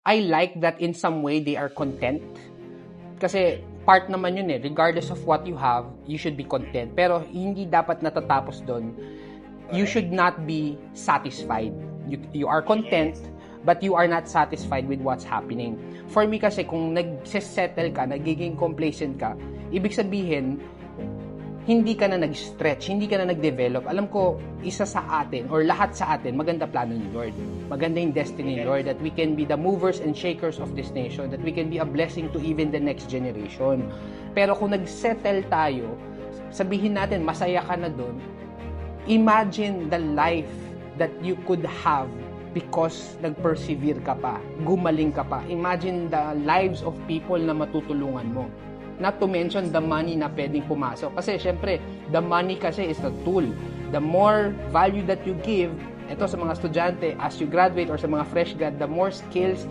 I like that in some way they are content. Kasi part naman yun regardless of what you have, you should be content. Pero hindi dapat natatapos doon. You should not be satisfied. You are content, but you are not satisfied with what's happening. For me kasi, kung nag-settle ka, nagiging complacent ka, ibig sabihin, hindi ka na nag-stretch, hindi ka na nag-develop. Alam ko, isa sa atin, or lahat sa atin, maganda plano ni Lord. Maganda yung destiny ni Lord, that we can be the movers and shakers of this nation, that we can be a blessing to even the next generation. Pero kung nag-settle tayo, sabihin natin, masaya ka na doon, imagine the life that you could have because nag-persevere ka pa, gumaling ka pa. Imagine the lives of people na matutulungan mo. Not to mention the money na pwedeng pumasok. Kasi syempre, the money kasi is a tool. The more value that you give, ito sa mga estudyante, as you graduate or sa mga fresh grad, the more skills